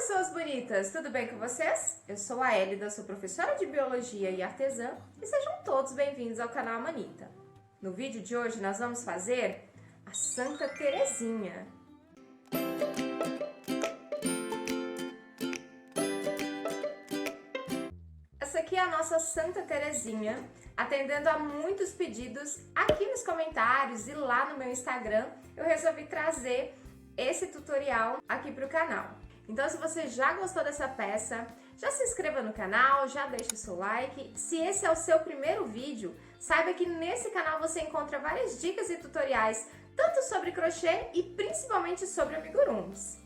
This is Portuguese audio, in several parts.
pessoas bonitas! Tudo bem com vocês? Eu sou a Elida, sou professora de Biologia e artesã e sejam todos bem-vindos ao canal Amanita. No vídeo de hoje nós vamos fazer a Santa Terezinha. Essa aqui é a nossa Santa Terezinha, atendendo a muitos pedidos aqui nos comentários e lá no meu Instagram. Eu resolvi trazer esse tutorial aqui para o canal. Então, se você já gostou dessa peça, já se inscreva no canal, já deixa o seu like. Se esse é o seu primeiro vídeo, saiba que nesse canal você encontra várias dicas e tutoriais, tanto sobre crochê e principalmente sobre amigurumis.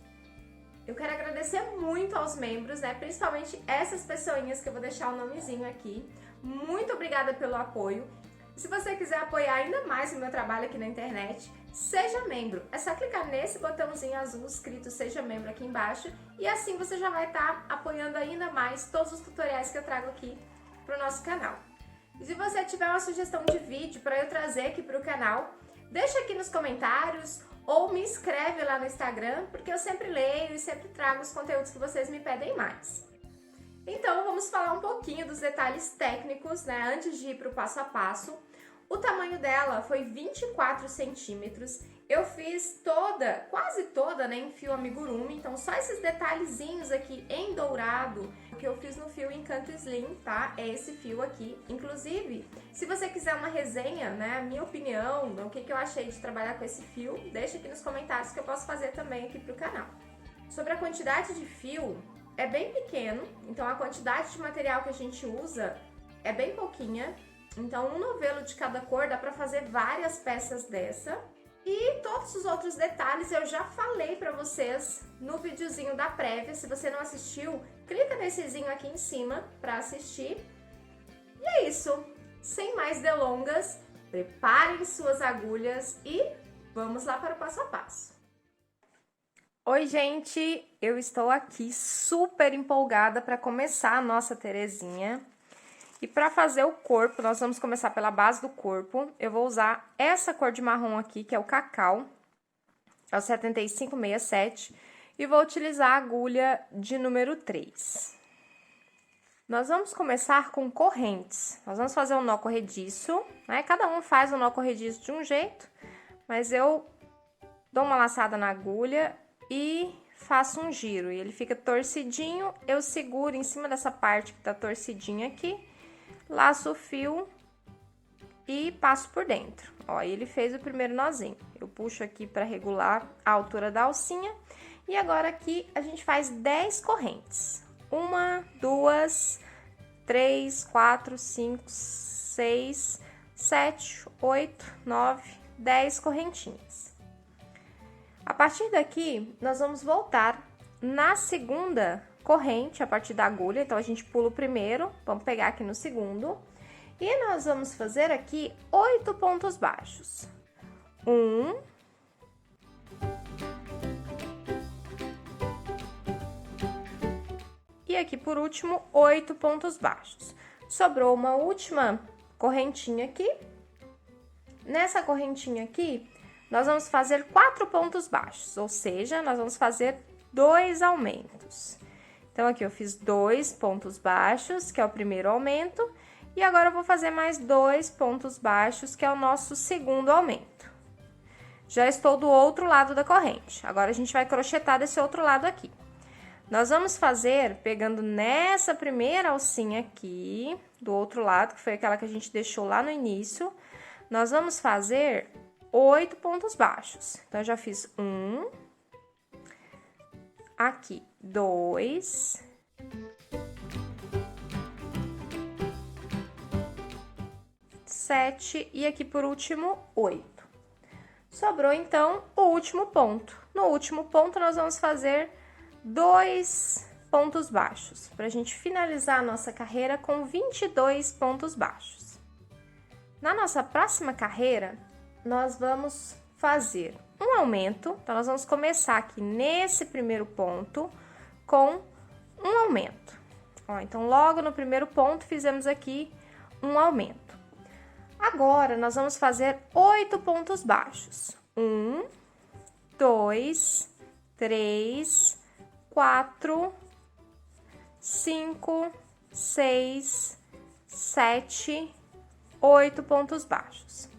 Eu quero agradecer muito aos membros, principalmente essas pessoinhas que eu vou deixar o nomezinho aqui. Muito obrigada pelo apoio. Se você quiser apoiar ainda mais o meu trabalho aqui na internet, seja membro. É só clicar nesse botãozinho azul escrito Seja Membro aqui embaixo e assim você já vai estar apoiando ainda mais todos os tutoriais que eu trago aqui para o nosso canal. E se você tiver uma sugestão de vídeo para eu trazer aqui para o canal, deixa aqui nos comentários ou me escreve lá no Instagram, porque eu sempre leio e sempre trago os conteúdos que vocês me pedem mais. Então, vamos falar um pouquinho dos detalhes técnicos, antes de ir para o passo a passo. O tamanho dela foi 24 centímetros. Eu fiz quase toda, em fio amigurumi, então só esses detalhezinhos aqui em dourado, que eu fiz no fio Encanto Slim, tá? É esse fio aqui. Inclusive, se você quiser uma resenha, a minha opinião, o que eu achei de trabalhar com esse fio, deixa aqui nos comentários que eu posso fazer também aqui pro canal. Sobre a quantidade de fio, é bem pequeno, então a quantidade de material que a gente usa é bem pouquinha. Então, um novelo de cada cor dá pra fazer várias peças dessa. E todos os outros detalhes eu já falei pra vocês no videozinho da prévia. Se você não assistiu, clica nessezinho aqui em cima pra assistir. E é isso. Sem mais delongas, preparem suas agulhas e vamos lá para o passo a passo. Oi, gente! Eu estou aqui super empolgada para começar a nossa Terezinha. E para fazer o corpo, nós vamos começar pela base do corpo. Eu vou usar essa cor de marrom aqui, que é o cacau, é o 7567, e vou utilizar a agulha de número 3. Nós vamos começar com correntes. Nós vamos fazer um nó corrediço, Cada um faz um nó corrediço de um jeito, mas eu dou uma laçada na agulha e faço um giro. E ele fica torcidinho, eu seguro em cima dessa parte que tá torcidinha aqui, laço o fio e passo por dentro. Ó, ele fez o primeiro nozinho. Eu puxo aqui para regular a altura da alcinha. E agora aqui a gente faz 10 correntes. 1, 2, 3, 4, 5, 6, 7, 8, 9, 10 correntinhas. A partir daqui, nós vamos voltar na segunda corrente, a partir da agulha. Então, a gente pula o primeiro, vamos pegar aqui no segundo. E nós vamos fazer aqui 8 pontos baixos. 1. E aqui, por último, 8 pontos baixos. Sobrou uma última correntinha aqui. Nessa correntinha aqui, nós vamos fazer 4 pontos baixos, ou seja, nós vamos fazer 2 aumentos. Então, aqui eu fiz 2 pontos baixos, que é o primeiro aumento, e agora eu vou fazer mais 2 pontos baixos, que é o nosso segundo aumento. Já estou do outro lado da corrente, agora a gente vai crochetar desse outro lado aqui. Nós vamos fazer, pegando nessa primeira alcinha aqui, do outro lado, que foi aquela que a gente deixou lá no início, nós vamos fazer 8 pontos baixos. Então, eu já fiz 1, aqui 2, 7 e aqui por último 8. Sobrou então o último ponto. No último ponto, nós vamos fazer 2 pontos baixos, para a gente finalizar a nossa carreira com 22 pontos baixos. Na nossa próxima carreira, nós vamos fazer um aumento, então nós vamos começar aqui nesse primeiro ponto com um aumento. Ó, então, logo no primeiro ponto, fizemos aqui um aumento. Agora, nós vamos fazer 8 pontos baixos. 1, 2, 3, 4, 5, 6, 7, 8 pontos baixos.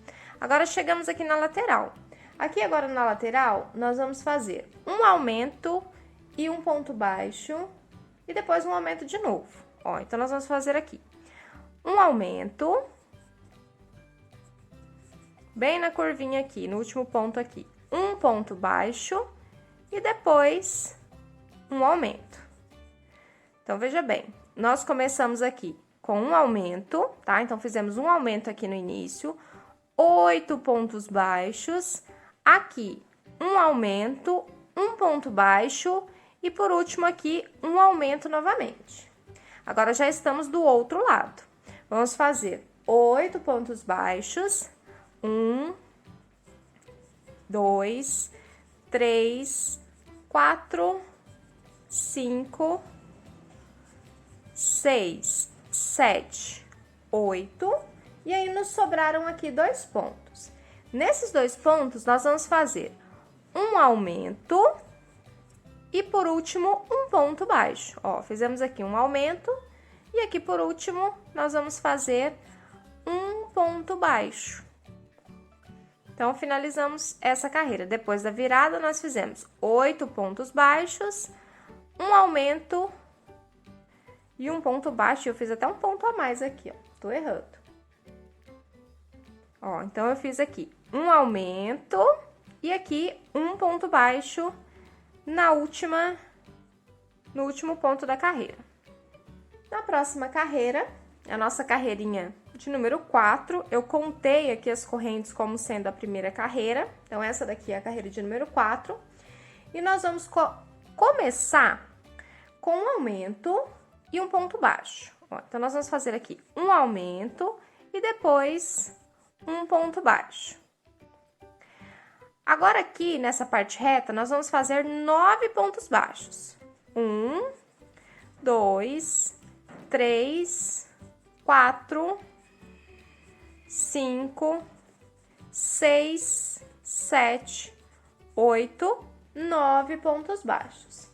Agora, chegamos aqui na lateral. Aqui agora na lateral, nós vamos fazer um aumento e um ponto baixo e depois um aumento de novo. Ó, então, nós vamos fazer aqui um aumento, bem na curvinha aqui, no último ponto aqui, um ponto baixo e depois um aumento. Então, veja bem, nós começamos aqui com um aumento, tá? Então, fizemos um aumento aqui no início, 8 pontos baixos, aqui um aumento, um ponto baixo e por último aqui um aumento novamente. Agora, já estamos do outro lado. Vamos fazer 8 pontos baixos, 1, 2, 3, 4, 5, 6, 7, 8, e aí nos sobraram aqui 2 pontos. Nesses 2 pontos, nós vamos fazer um aumento e por último um ponto baixo. Ó, fizemos aqui um aumento e aqui por último nós vamos fazer um ponto baixo. Então, finalizamos essa carreira. Depois da virada, nós fizemos 8 pontos baixos, um aumento e um ponto baixo. Eu fiz até um ponto a mais aqui, ó. Tô errando. Ó, então, eu fiz aqui um aumento e aqui um ponto baixo no último ponto da carreira. Na próxima carreira, a nossa carreirinha de número 4, eu contei aqui as correntes como sendo a primeira carreira. Então, essa daqui é a carreira de número 4. E nós vamos começar com um aumento e um ponto baixo. Ó, então, nós vamos fazer aqui um aumento e depois um ponto baixo. Agora, aqui nessa parte reta, nós vamos fazer 9 pontos baixos. 1, 2, 3, 4, 5, 6, 7, 8, 9 pontos baixos.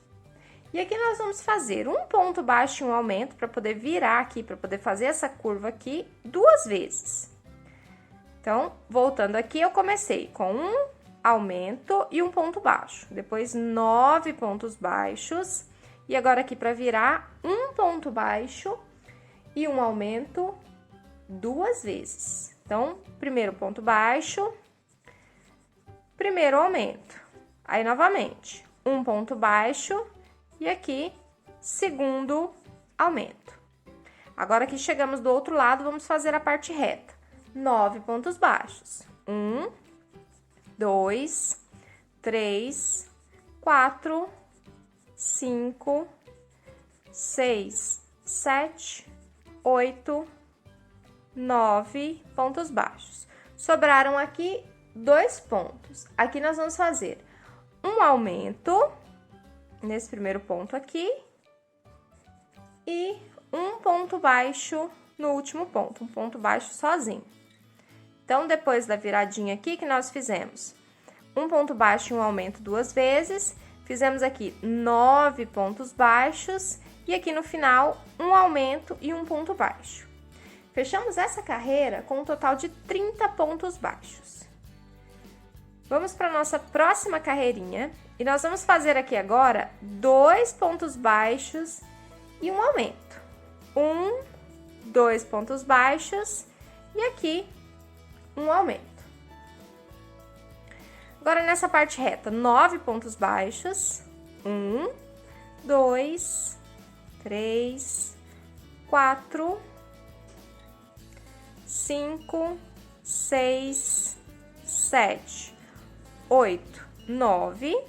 E aqui nós vamos fazer um ponto baixo e um aumento para poder virar aqui, para poder fazer essa curva aqui 2 vezes. Então, voltando aqui, eu comecei com um aumento e um ponto baixo, depois 9 pontos baixos, e agora aqui para virar um ponto baixo e um aumento 2 vezes. Então, primeiro ponto baixo, primeiro aumento, aí novamente um ponto baixo e aqui segundo aumento. Agora que chegamos do outro lado, vamos fazer a parte reta. 9 pontos baixos. 1, 2, 3, 4, 5, 6, 7, 8, 9 pontos baixos. Sobraram aqui 2 pontos. Aqui nós vamos fazer um aumento nesse primeiro ponto aqui e um ponto baixo no último ponto, um ponto baixo sozinho. Então, depois da viradinha aqui que nós fizemos um ponto baixo e um aumento 2 vezes, fizemos aqui 9 pontos baixos e aqui no final um aumento e um ponto baixo. Fechamos essa carreira com um total de 30 pontos baixos. Vamos para a nossa próxima carreirinha e nós vamos fazer aqui agora 2 pontos baixos e um aumento. 1, 2 pontos baixos e aqui um aumento. Agora, nessa parte reta, 9 pontos baixos. 1, 2, 3, 4, 5, 6, 7, 8, 9.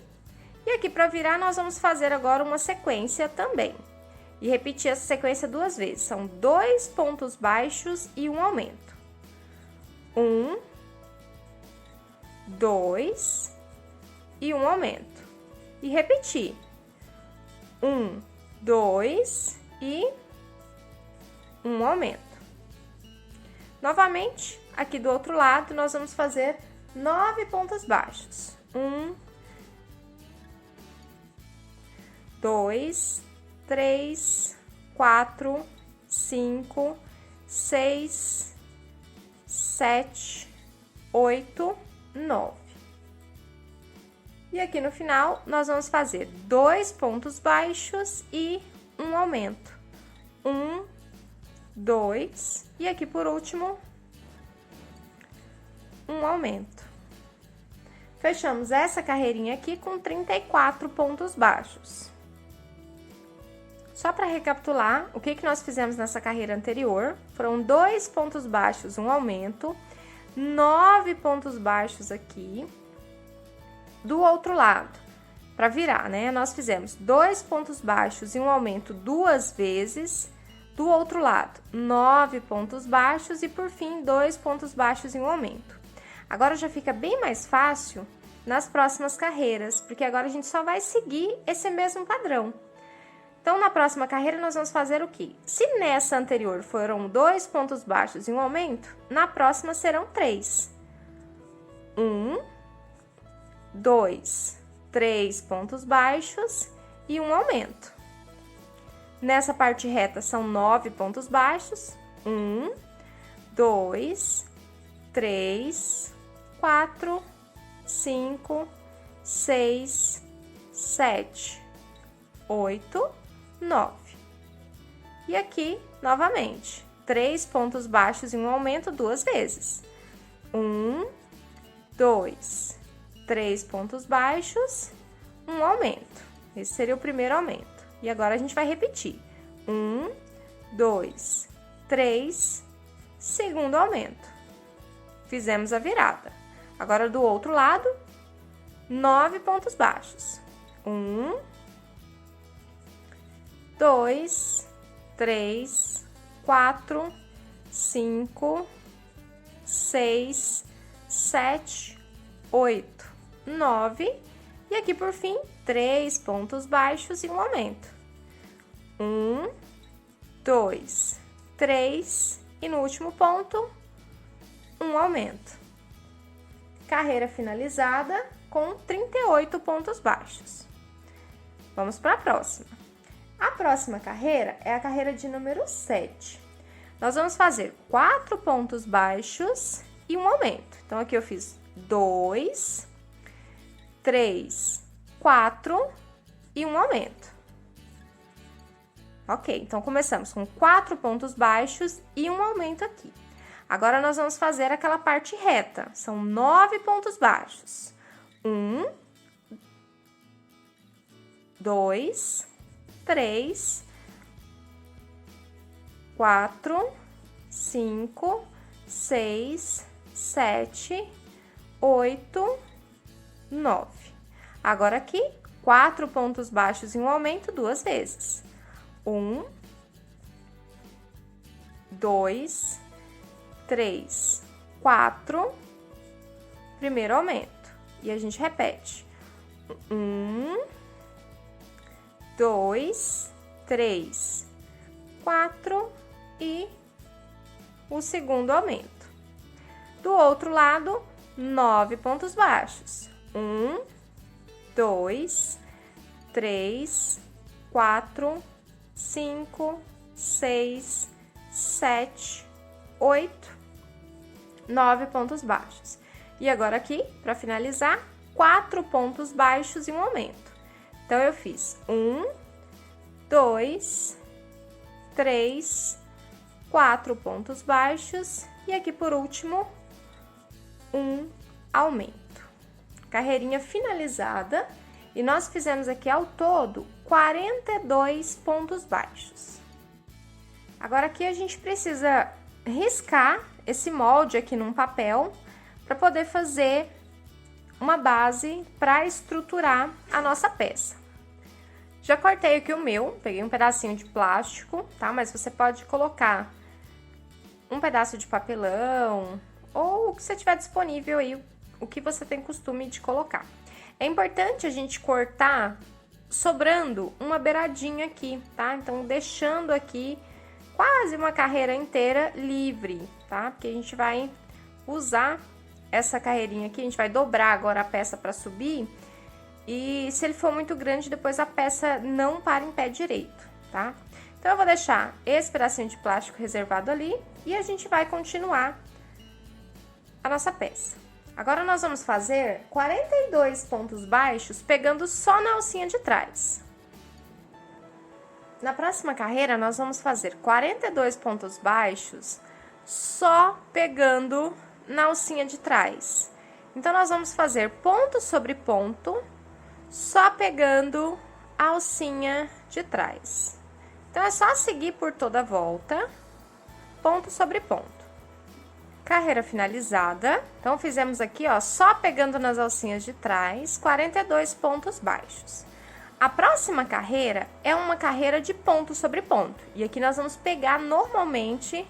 E aqui, para virar, nós vamos fazer agora uma sequência também. E repetir essa sequência 2 vezes. São 2 pontos baixos e um aumento. 1, 2 e um aumento. E repetir. 1, 2 e um aumento. Novamente, aqui do outro lado, nós vamos fazer 9 pontos baixos. 1, 2, 3, 4, 5, 6, 7, 8, 9. E aqui no final, nós vamos fazer 2 pontos baixos e um aumento. 1, 2, e aqui por último, um aumento. Fechamos essa carreirinha aqui com 34 pontos baixos. Só para recapitular, o que nós fizemos nessa carreira anterior? Foram 2 pontos baixos, um aumento, 9 pontos baixos aqui. Do outro lado, para virar, né? Nós fizemos 2 pontos baixos e um aumento 2 vezes. Do outro lado, 9 pontos baixos e, por fim, 2 pontos baixos e um aumento. Agora já fica bem mais fácil nas próximas carreiras, porque agora a gente só vai seguir esse mesmo padrão. Então, na próxima carreira, nós vamos fazer o quê? Se nessa anterior foram 2 pontos baixos e um aumento, na próxima serão 3. 1, 2, 3 pontos baixos e um aumento. Nessa parte reta são 9 pontos baixos. 1, 2, 3, 4, 5, 6, 7, 8, 9. E aqui, novamente, 3 pontos baixos e um aumento 2 vezes. 1, 2, 3 pontos baixos, um aumento. Esse seria o primeiro aumento. E agora a gente vai repetir. 1, 2, 3, segundo aumento. Fizemos a virada. Agora, do outro lado, 9 pontos baixos. 1, 2, 3, 4, 5, 6, 7, 8, 9. E aqui, por fim, 3 pontos baixos e um aumento. 1, 2, 3 e no último ponto, um aumento. Carreira finalizada com 38 pontos baixos. Vamos para a próxima. A próxima carreira é a carreira de número 7. Nós vamos fazer 4 pontos baixos e um aumento. Então, aqui eu fiz 2, 3, 4 e um aumento. Ok, então começamos com 4 pontos baixos e um aumento aqui. Agora, nós vamos fazer aquela parte reta. São 9 pontos baixos. 1, 2, 3, 4, 5, 6, 7, 8, 9. Agora aqui, 4 pontos baixos e um aumento 2 vezes. 1, 2, 3, 4, primeiro aumento. E a gente repete. 1, 2, 3, 4 e o segundo aumento. Do outro lado, 9 pontos baixos. 1, 2, 3, 4, 5, 6, 7, 8, 9 pontos baixos. E agora aqui, para finalizar, 4 pontos baixos e um aumento. Então, eu fiz 1, 2, 3, 4 pontos baixos e aqui por último, um aumento. Carreirinha finalizada e nós fizemos aqui ao todo 42 pontos baixos. Agora aqui a gente precisa riscar esse molde aqui num papel para poder fazer uma base para estruturar a nossa peça. Já cortei aqui o meu, peguei um pedacinho de plástico, tá? Mas você pode colocar um pedaço de papelão ou o que você tiver disponível aí, o que você tem costume de colocar. É importante a gente cortar sobrando uma beiradinha aqui, tá? Então, deixando aqui quase uma carreira inteira livre, tá? Porque a gente vai usar essa carreirinha aqui, a gente vai dobrar agora a peça para subir e se ele for muito grande, depois a peça não para em pé direito, tá? Então, eu vou deixar esse pedacinho de plástico reservado ali e a gente vai continuar a nossa peça. Agora, nós vamos fazer 42 pontos baixos pegando só na alcinha de trás. Na próxima carreira, nós vamos fazer 42 pontos baixos só pegando na alcinha de trás. Então, nós vamos fazer ponto sobre ponto, só pegando a alcinha de trás. Então, é só seguir por toda a volta, ponto sobre ponto. Carreira finalizada. Então, fizemos aqui, ó, só pegando nas alcinhas de trás, 42 pontos baixos. A próxima carreira é uma carreira de ponto sobre ponto. E aqui nós vamos pegar normalmente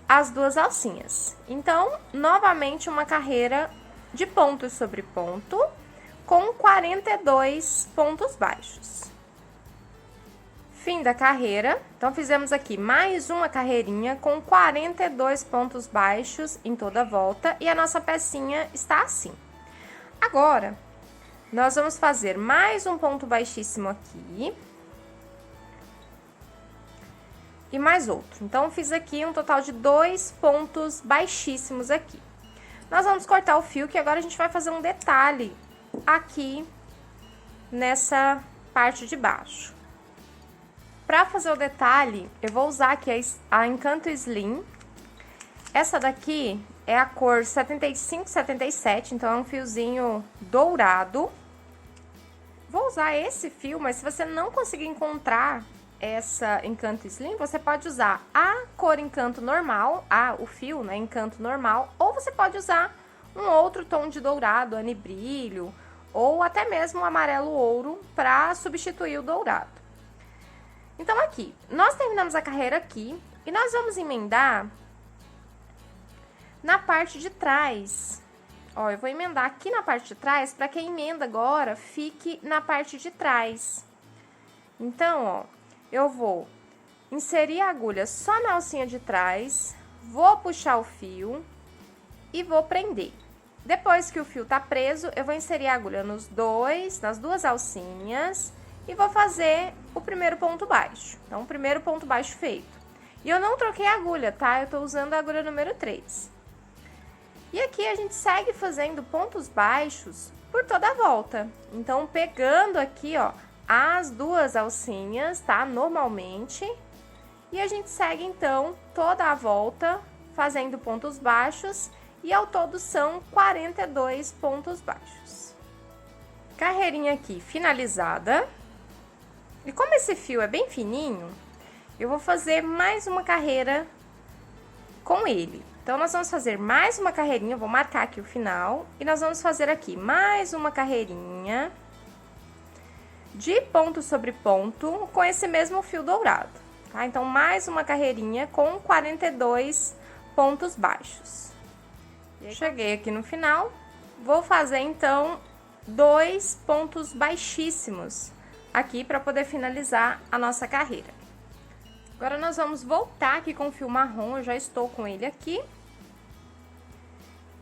as duas alcinhas. Então, novamente, uma carreira de ponto sobre ponto com 42 pontos baixos. Fim da carreira. Então, fizemos aqui mais uma carreirinha com 42 pontos baixos em toda a volta e a nossa pecinha está assim. Agora, nós vamos fazer mais um ponto baixíssimo aqui. E mais outro. Então, fiz aqui um total de 2 pontos baixíssimos aqui. Nós vamos cortar o fio, que agora a gente vai fazer um detalhe aqui nessa parte de baixo. Para fazer o detalhe, eu vou usar aqui a Encanto Slim. Essa daqui é a cor 7577, então é um fiozinho dourado. Vou usar esse fio, mas se você não conseguir encontrar essa Encanto Slim, você pode usar a cor Encanto normal, o fio, né, Encanto normal, ou você pode usar um outro tom de dourado, anibrilho, ou até mesmo um amarelo ouro para substituir o dourado. Então, aqui, nós terminamos a carreira aqui e nós vamos emendar na parte de trás. Ó, eu vou emendar aqui na parte de trás para que a emenda agora fique na parte de trás. Então, ó, eu vou inserir a agulha só na alcinha de trás, vou puxar o fio e vou prender. Depois que o fio tá preso, eu vou inserir a agulha nas duas alcinhas e vou fazer o primeiro ponto baixo. Então, o primeiro ponto baixo feito. E eu não troquei a agulha, tá? Eu tô usando a agulha número 3. E aqui a gente segue fazendo pontos baixos por toda a volta. Então, pegando aqui, ó, as duas alcinhas, tá? Normalmente. E a gente segue, então, toda a volta fazendo pontos baixos. E ao todo são 42 pontos baixos. Carreirinha aqui finalizada. E como esse fio é bem fininho, eu vou fazer mais uma carreira com ele. Então, nós vamos fazer mais uma carreirinha, eu vou marcar aqui o final. E nós vamos fazer aqui mais uma carreirinha de ponto sobre ponto com esse mesmo fio dourado, tá? Então, mais uma carreirinha com 42 pontos baixos. Cheguei aqui no final, vou fazer, então, 2 pontos baixíssimos aqui para poder finalizar a nossa carreira. Agora, nós vamos voltar aqui com o fio marrom, eu já estou com ele aqui.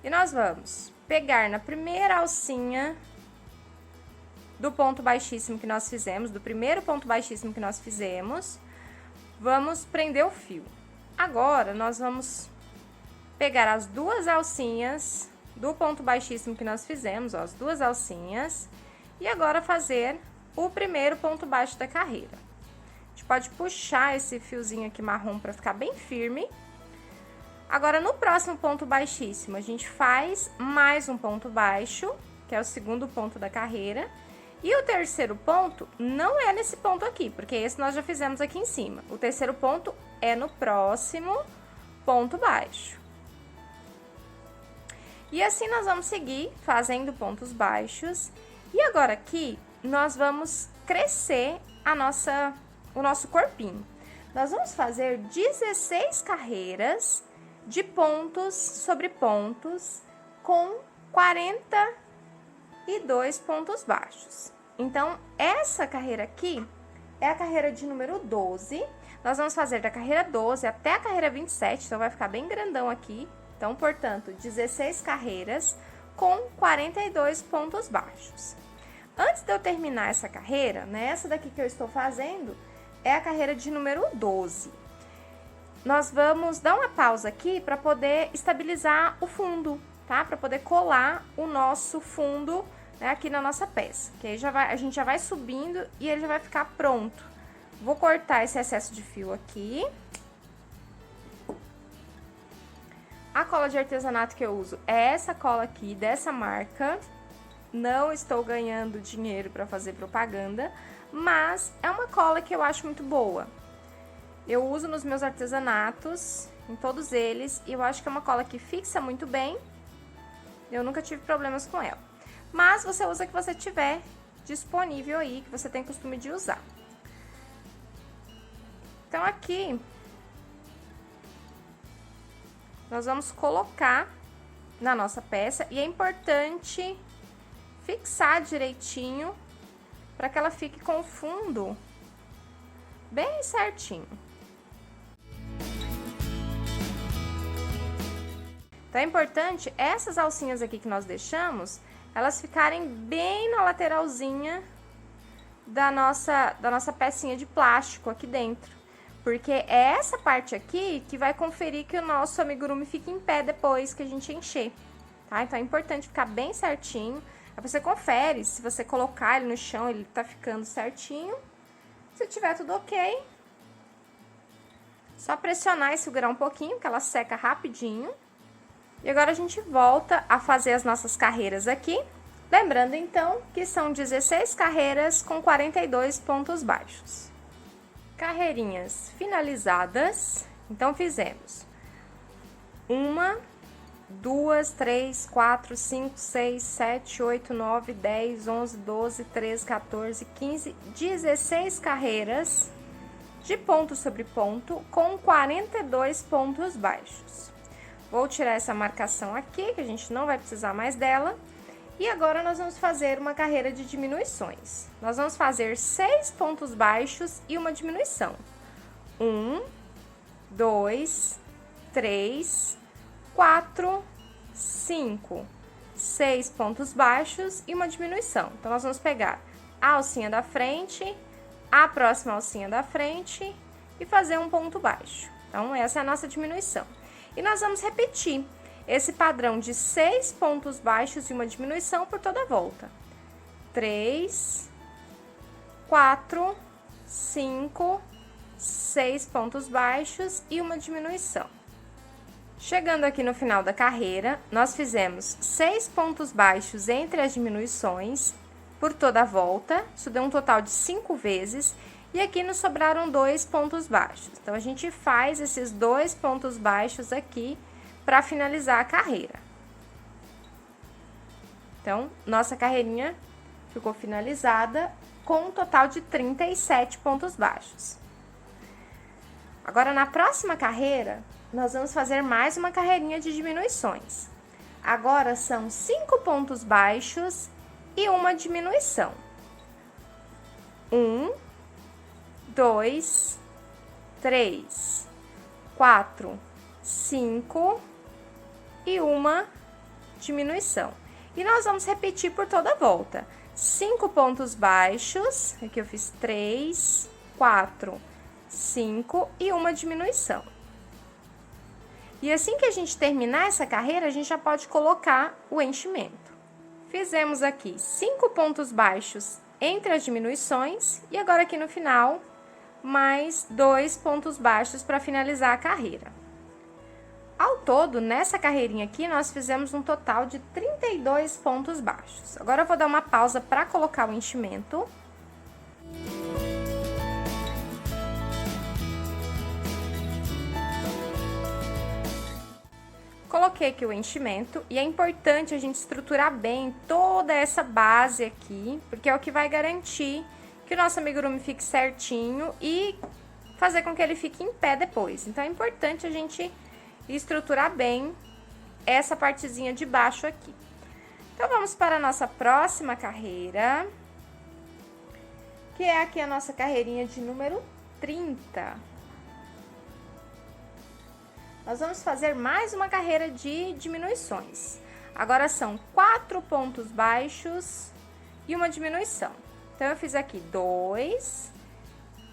E nós vamos pegar na primeira alcinha do ponto baixíssimo que nós fizemos, do primeiro ponto baixíssimo que nós fizemos, vamos prender o fio. Agora, nós vamos pegar as duas alcinhas do ponto baixíssimo que nós fizemos, ó, as duas alcinhas, e agora fazer o primeiro ponto baixo da carreira. A gente pode puxar esse fiozinho aqui marrom para ficar bem firme. Agora, no próximo ponto baixíssimo, a gente faz mais um ponto baixo, que é o segundo ponto da carreira. E o terceiro ponto não é nesse ponto aqui, porque esse nós já fizemos aqui em cima. O terceiro ponto é no próximo ponto baixo. E assim nós vamos seguir fazendo pontos baixos. E agora aqui, nós vamos crescer o nosso corpinho. Nós vamos fazer 16 carreiras de pontos sobre pontos com 42 pontos baixos. Então, essa carreira aqui é a carreira de número 12. Nós vamos fazer da carreira 12 até a carreira 27, então vai ficar bem grandão aqui. Então, portanto, 16 carreiras com 42 pontos baixos. Antes de eu terminar essa carreira, né, essa daqui que eu estou fazendo é a carreira de número 12. Nós vamos dar uma pausa aqui para poder estabilizar o fundo, tá? Para poder colar o nosso fundo, né, aqui na nossa peça. Que aí a gente já vai subindo e ele já vai ficar pronto. Vou cortar esse excesso de fio aqui. A cola de artesanato que eu uso é essa cola aqui, dessa marca. Não estou ganhando dinheiro para fazer propaganda, mas é uma cola que eu acho muito boa. Eu uso nos meus artesanatos, em todos eles, e eu acho que é uma cola que fixa muito bem. Eu nunca tive problemas com ela. Mas você usa a que você tiver disponível aí, que você tem costume de usar. Então, aqui, nós vamos colocar na nossa peça, e é importante fixar direitinho para que ela fique com o fundo bem certinho. Então, é importante essas alcinhas aqui que nós deixamos, elas ficarem bem na lateralzinha da nossa pecinha de plástico aqui dentro. Porque é essa parte aqui que vai conferir que o nosso amigurumi fique em pé depois que a gente encher, tá? Então, é importante ficar bem certinho. Aí você confere, se você colocar ele no chão, ele tá ficando certinho. Se tiver tudo ok, só pressionar e segurar um pouquinho, que ela seca rapidinho. E agora a gente volta a fazer as nossas carreiras aqui. Lembrando, então, que são 16 carreiras com 42 pontos baixos. Carreirinhas finalizadas. Então, fizemos 1, 2, 3, 4, 5, 6, 7, 8, 9, 10, 11, 12, 13, 14, 15, 16 carreiras de ponto sobre ponto com 42 pontos baixos. Vou tirar essa marcação aqui, que a gente não vai precisar mais dela. E agora nós vamos fazer uma carreira de diminuições. Nós vamos fazer 6 pontos baixos e uma diminuição. 1, 2, 3, 4, 5, 6 pontos baixos e uma diminuição. Então, nós vamos pegar a alcinha da frente, a próxima alcinha da frente e fazer um ponto baixo. Então, essa é a nossa diminuição. E nós vamos repetir esse padrão de 6 pontos baixos e uma diminuição por toda a volta. 3, 4, 5, 6 pontos baixos e uma diminuição. Chegando aqui no final da carreira, nós fizemos 6 pontos baixos entre as diminuições por toda a volta. Isso deu um total de 5 vezes. E aqui nos sobraram 2 pontos baixos. Então, a gente faz esses 2 pontos baixos aqui para finalizar a carreira. Então, nossa carreirinha ficou finalizada com um total de 37 pontos baixos. Agora, na próxima carreira, nós vamos fazer mais uma carreirinha de diminuições. Agora, são 5 pontos baixos e uma diminuição. 1, 2, 3, 4, 5 e uma diminuição. E nós vamos repetir por toda a volta. 5 pontos baixos, aqui eu fiz 3, 4, 5 e uma diminuição. E assim que a gente terminar essa carreira, a gente já pode colocar o enchimento. Fizemos aqui 5 pontos baixos entre as diminuições e agora aqui no final, mais 2 pontos baixos para finalizar a carreira. Ao todo, nessa carreirinha aqui, nós fizemos um total de 32 pontos baixos. Agora eu vou dar uma pausa para colocar o enchimento. Coloquei aqui o enchimento e é importante a gente estruturar bem toda essa base aqui, porque é o que vai garantir que o nosso amigurumi fique certinho e fazer com que ele fique em pé depois. Então, é importante a gente estruturar bem essa partezinha de baixo aqui. Então, vamos para a nossa próxima carreira, que é aqui a nossa carreirinha de número 30. Nós vamos fazer mais uma carreira de diminuições. Agora são 4 pontos baixos e uma diminuição. Então, eu fiz aqui 2,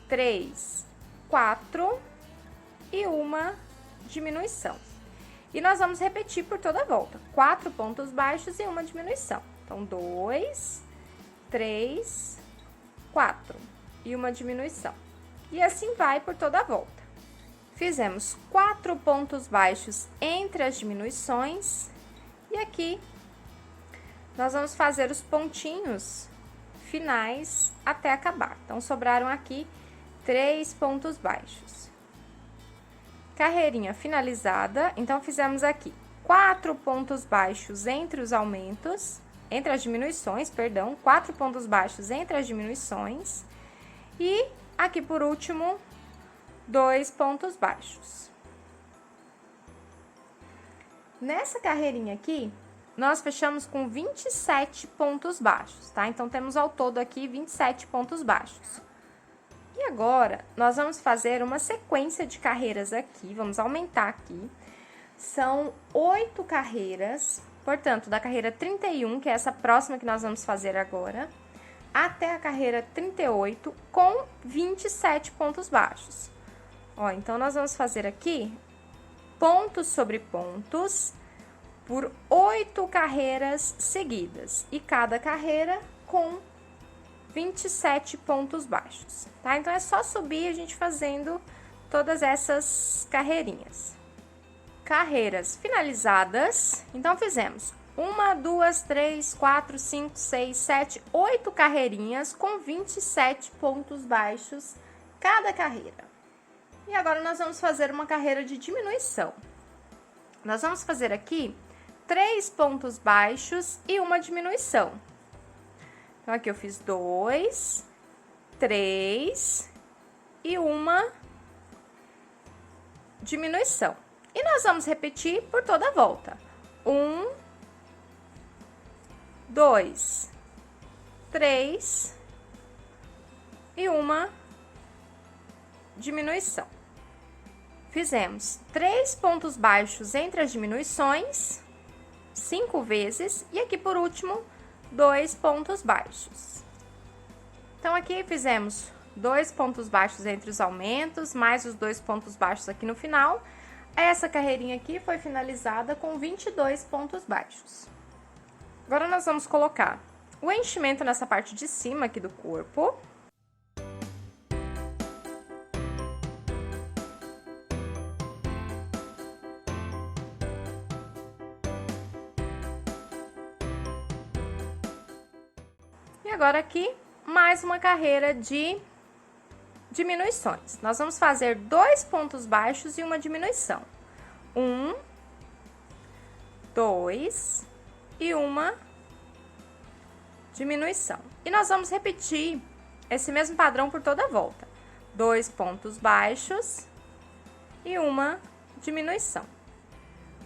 3, 4 e uma diminuição. E nós vamos repetir por toda a volta. 4 pontos baixos e uma diminuição. Então, 2, 3, 4 e uma diminuição. E assim vai por toda a volta. Fizemos 4 pontos baixos entre as diminuições. E aqui, nós vamos fazer os pontinhos finais até acabar. Então, sobraram aqui 3 pontos baixos. Carreirinha finalizada. Então, fizemos aqui 4 pontos baixos entre os aumentos, entre as diminuições, perdão, 4 pontos baixos entre as diminuições. E aqui, por último, 2 pontos baixos. Nessa carreirinha aqui, nós fechamos com 27 pontos baixos, tá? Então, temos ao todo aqui 27 pontos baixos. E agora, nós vamos fazer uma sequência de carreiras aqui, vamos aumentar aqui. São 8 carreiras, portanto, da carreira 31, que é essa próxima que nós vamos fazer agora, até a carreira 38, com 27 pontos baixos. Ó, então, nós vamos fazer aqui pontos sobre pontos por 8 carreiras seguidas. E cada carreira com 27 pontos baixos, tá? Então, é só subir a gente fazendo todas essas carreirinhas. Carreiras finalizadas. Então, fizemos 1, 2, 3, 4, 5, 6, 7, 8 carreirinhas com 27 pontos baixos cada carreira. E agora, nós vamos fazer uma carreira de diminuição. Nós vamos fazer aqui 3 pontos baixos e uma diminuição. Então, aqui eu fiz 2, 3 e uma diminuição. E nós vamos repetir por toda a volta. 1, 2, 3 e uma diminuição. Fizemos 3 pontos baixos entre as diminuições, 5 vezes, e aqui por último, 2 pontos baixos. Então, aqui fizemos 2 pontos baixos entre os aumentos, mais os 2 pontos baixos aqui no final. Essa carreirinha aqui foi finalizada com 22 pontos baixos. Agora, nós vamos colocar o enchimento nessa parte de cima aqui do corpo. E agora aqui, mais uma carreira de diminuições. Nós vamos fazer 2 pontos baixos e uma diminuição. 1, 2 e uma diminuição. E nós vamos repetir esse mesmo padrão por toda a volta. 2 pontos baixos e uma diminuição.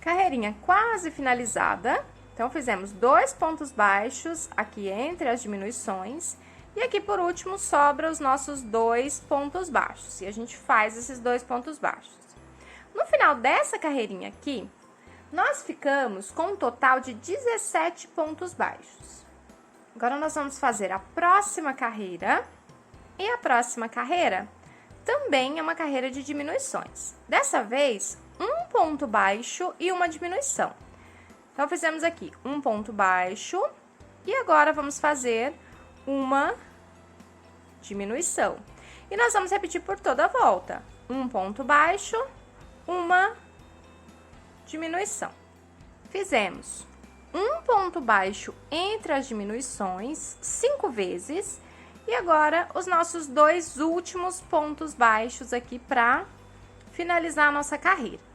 Carreirinha quase finalizada. Então, fizemos 2 pontos baixos aqui entre as diminuições. E aqui, por último, sobra os nossos 2 pontos baixos. E a gente faz esses 2 pontos baixos. No final dessa carreirinha aqui, nós ficamos com um total de 17 pontos baixos. Agora, nós vamos fazer a próxima carreira. E a próxima carreira também é uma carreira de diminuições. Dessa vez, um ponto baixo e uma diminuição. Então, fizemos aqui um ponto baixo e agora vamos fazer uma diminuição. E nós vamos repetir por toda a volta. Um ponto baixo, uma diminuição. Fizemos um ponto baixo entre as diminuições 5 vezes. E agora, os nossos 2 últimos pontos baixos aqui para finalizar a nossa carreira.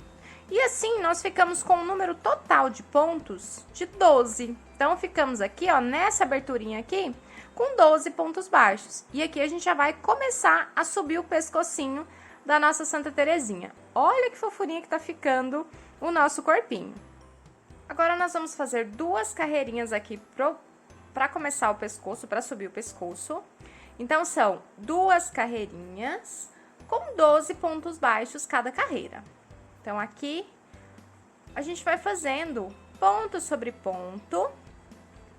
E assim, nós ficamos com um número total de pontos de 12. Então, ficamos aqui, ó, nessa aberturinha aqui, com 12 pontos baixos. E aqui a gente já vai começar a subir o pescocinho da nossa Santa Terezinha. Olha que fofurinha que tá ficando o nosso corpinho. Agora, nós vamos fazer 2 carreirinhas aqui para começar o pescoço, para subir o pescoço. Então, são 2 carreirinhas com 12 pontos baixos cada carreira. Então, aqui, a gente vai fazendo ponto sobre ponto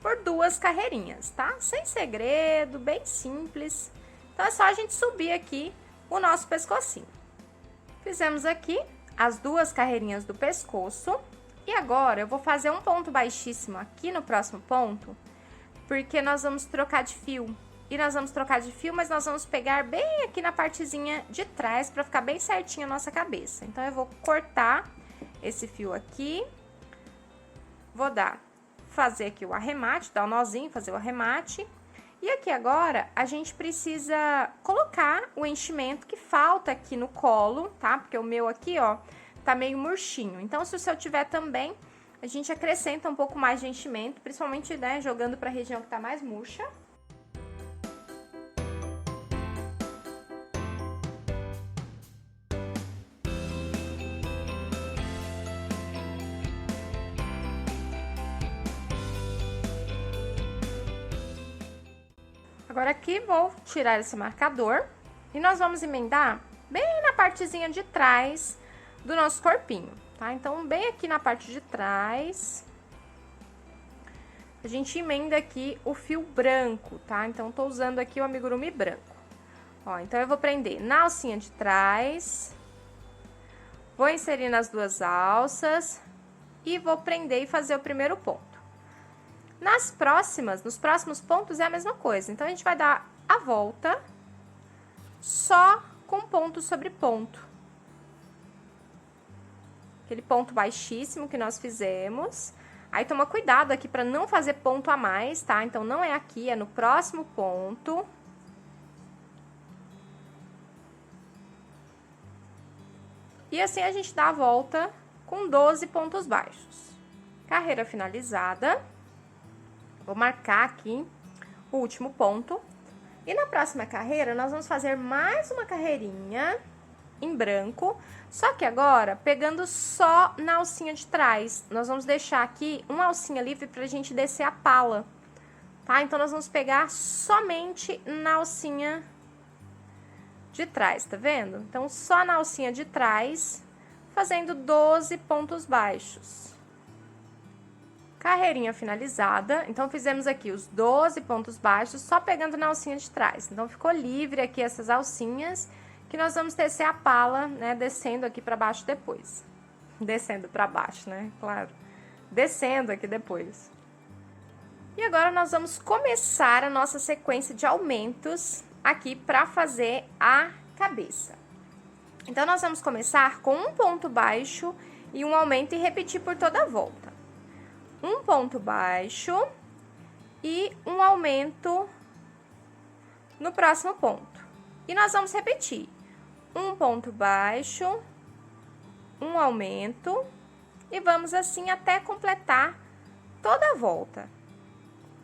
por 2 carreirinhas, tá? Sem segredo, bem simples. Então, é só a gente subir aqui o nosso pescocinho. Fizemos aqui as 2 carreirinhas do pescoço. E agora, eu vou fazer um ponto baixíssimo aqui no próximo ponto, porque nós vamos trocar de fio. E nós vamos trocar de fio, mas nós vamos pegar bem aqui na partezinha de trás, pra ficar bem certinho a nossa cabeça. Então, eu vou cortar esse fio aqui. Vou fazer aqui o arremate, dar um nozinho, fazer o arremate. E aqui agora, a gente precisa colocar o enchimento que falta aqui no colo, tá? Porque o meu aqui, ó, tá meio murchinho. Então, se o seu tiver também, a gente acrescenta um pouco mais de enchimento, principalmente, né, jogando pra região que tá mais murcha. Agora aqui vou tirar esse marcador e nós vamos emendar bem na partezinha de trás do nosso corpinho, tá? Então, bem aqui na parte de trás, a gente emenda aqui o fio branco, tá? Então, tô usando aqui o amigurumi branco. Ó, então, eu vou prender na alcinha de trás, vou inserir nas 2 alças e vou prender e fazer o primeiro ponto. Nos próximos pontos é a mesma coisa. Então, a gente vai dar a volta só com ponto sobre ponto. Aquele ponto baixíssimo que nós fizemos. Aí, toma cuidado aqui para não fazer ponto a mais, tá? Então, não é aqui, é no próximo ponto. E assim, a gente dá a volta com 12 pontos baixos. Carreira finalizada. Vou marcar aqui o último ponto. E na próxima carreira, nós vamos fazer mais uma carreirinha em branco. Só que agora, pegando só na alcinha de trás. Nós vamos deixar aqui uma alcinha livre pra gente descer a pala, tá? Então, nós vamos pegar somente na alcinha de trás, tá vendo? Então, só na alcinha de trás, fazendo 12 pontos baixos. Carreirinha finalizada, então fizemos aqui os 12 pontos baixos, só pegando na alcinha de trás. Então, ficou livre aqui essas alcinhas, que nós vamos tecer a pala, né, descendo aqui pra baixo depois. Descendo pra baixo, né, claro. Descendo aqui depois. E agora, nós vamos começar a nossa sequência de aumentos aqui pra fazer a cabeça. Então, nós vamos começar com um ponto baixo e um aumento e repetir por toda a volta. Um ponto baixo e um aumento no próximo ponto. E nós vamos repetir. Um ponto baixo, um aumento e vamos assim até completar toda a volta.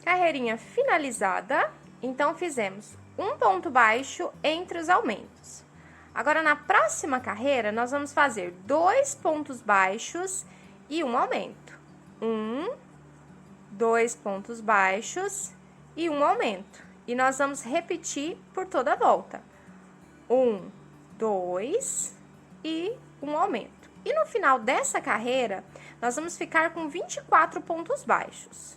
Carreirinha finalizada. Então, fizemos um ponto baixo entre os aumentos. Agora, na próxima carreira, nós vamos fazer 2 pontos baixos e um aumento. 2 pontos baixos e um aumento. E nós vamos repetir por toda a volta. 1, 2 e um aumento. E no final dessa carreira, nós vamos ficar com 24 pontos baixos.